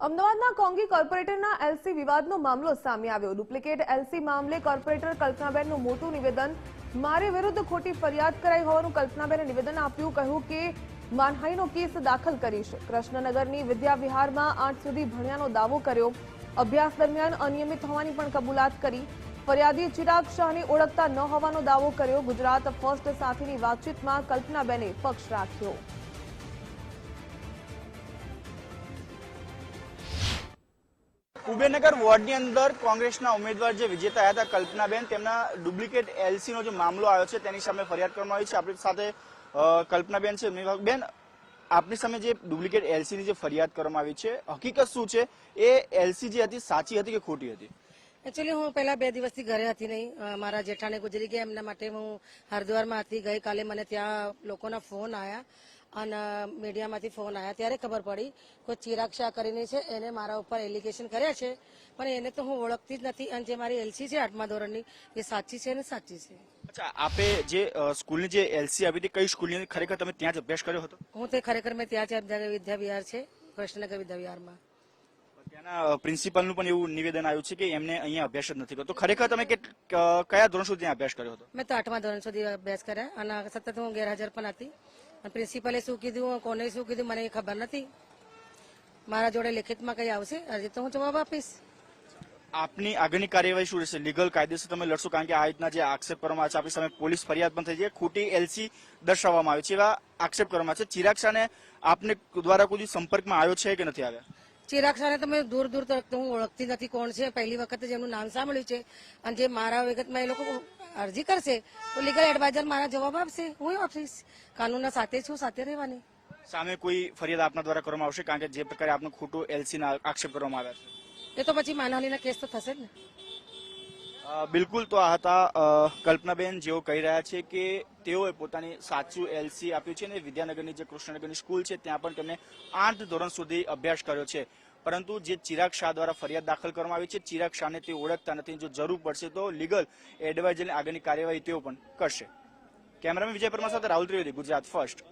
અમદાવાદના કોંગી કોર્પોરેટરના એલસી વિવાદનો મામલો સામે આવ્યો। ડુપ્લિકેટ એલસી મામલે કોર્પોરેટર કલ્પનાબેનનું મોટું નિવેદન। મારી વિરુદ્ધ ખોટી ફરિયાદ કરાઈ હોવાનું કલ્પનાબેને નિવેદન આપ્યું। કહ્યું કે માનહાનિનો કેસ દાખલ કરીશ। કૃષ્ણનગરની વિદ્યા વિહારમાં 8 સુધી ભણ્યાનો દાવો કર્યો। અભ્યાસ દરમિયાન અનિયમિત હોવાની પણ કબૂલાત કરી। ફરિયાદી ચિરાગ શાહને ઓળખતા ન હોવાનો દાવો કર્યો। ગુજરાત ફર્સ્ટ સાથેની વાતચીતમાં કલ્પનાબેને પક્ષ રાખ્યો। કુબેરનગર વોર્ડની અંદર કોંગ્રેસના ઉમેદવાર જે વિજેતા આવ્યા હતા કલ્પનાબેન, તેમના ડુપ્લિકેટ એલસીનો જે મામલો આવ્યો છે તેની સામે ફરિયાદ કરવામાં આવી છે। આપણી સાથે કલ્પનાબેન છે। બેન, આપની સામે જે ડુપ્લિકેટ એલસીની જે ફરિયાદ કરવામાં આવી છે, હકીકત શું છે? એ એલસી જે હતી સાચી હતી કે ખોટી હતી? એકચ્યુઅલી હું પહેલા 2 દિવસથી ઘરે હતી નહીં। મારા જેઠાણે ગુજરી ગયા, એમના માટે હું હરિદ્વારમાં હતી। ગઈકાલે મને ત્યાં લોકોના ફોન આવ્યા અને મીડિયામાંથી ફોન આવ્યા, ત્યારે ખબર પડી કોઈ ચિરાગ શાહ કરીને છે, એને મારા ઉપર એલિગેશન કર્યા છે, પણ એને તો હું ઓળખતી જ નથી। અને જે મારી એલસી છે 8મા ધોરણની, એ સાચી છે ને સાચી છે। અચ્છા, આપે જે સ્કૂલની જે એલસી આવી હતી, કઈ સ્કૂલની? ખરેખર તમે ત્યાં જ અભ્યાસ કર્યો હતો? હું તે ખરેખર મેં ત્યાં જ વિદ્યા વિહાર છે, કૃષ્ણનગર વિદ્યા વિહારમાં। ત્યાંના પ્રિન્સિપાલનું પણ એવું નિવેદન આવ્યું છે કે એમને અહીંયા અભ્યાસ જ નથી કરતો। ખરેખર તમે કયા ધોરણ સુધી ત્યાં અભ્યાસ કર્યો હતો? મેં તો 8મા ધોરણ સુધી અભ્યાસ કર્યા અને સતત હું ગેરહાજર પણ હતી। પ્રિન્સિપલે શું કીધું, કોને શું કીધું, મને ખબર નથી। મારા જોડે લેખિતમાં કઈ આવશે, અરજી તો હું જવાબ આપીશ। આપની આગળની કાર્યવાહી શું રહેશે? લીગલ કાયદેસર તમે લડશો? કારણ કે આ રીતના જે આક્ષેપ કરવામાં આવે છે, આપણી સામે પોલીસ ફરિયાદ પણ થઈ છે, ખોટી એલસી દર્શાવવામાં આવે છે, એવા આક્ષેપ કરવામાં આવે છે। ચિરાગ શાહને આપને દ્વારા કોઈ સંપર્કમાં આવ્યો છે કે નથી આવ્યા? ચિરાગ શાહને તો મેં દૂર દૂર તક હું ઓળખતી નથી કોણ છે। પહેલી વખત જ એમનું નામ સાંભળ્યું છે અને જે મારા વિગતમાં એ લોકો અરજી કરશે તો લીગલ એડવાઇઝર મારા જવાબ આપશે, હું આપીશ। કાનૂનના સાથે છું, સાથે રહેવાની। સામે કોઈ ફરિયાદ આપના દ્વારા કરવામાં આવશે? કારણ કે જે પ્રકારે આપનો ખોટું એલસીના આક્ષેપ કરવામાં આવ્યા છે, એ તો પછી માનહાનિના કેસ તો થશે જ ને। બિલકુલ। તો આ હતા કલ્પનાબેન, જેઓ કહી રહ્યા છે કે તેઓએ પોતાની સાચું એલસી આપ્યું છે અને વિદ્યાનગરની જે કૃષ્ણનગરની સ્કૂલ છે ત્યાં પણ તેમને 8 ધોરણ સુધી અભ્યાસ કર્યો છે। પરંતુ જે ચિરાગ શાહ દ્વારા ફરિયાદ દાખલ કરવામાં આવી છે, ચિરાગ શાહને તે ઓળખતા નથી। જો જરૂર પડશે તો લીગલ એડવાઇઝરની આગળની કાર્યવાહી તેઓ પણ કરશે। કેમેરામેન વિજય પરમાર સાથે રાહુલ ત્રિવેદી, ગુજરાત ફર્સ્ટ।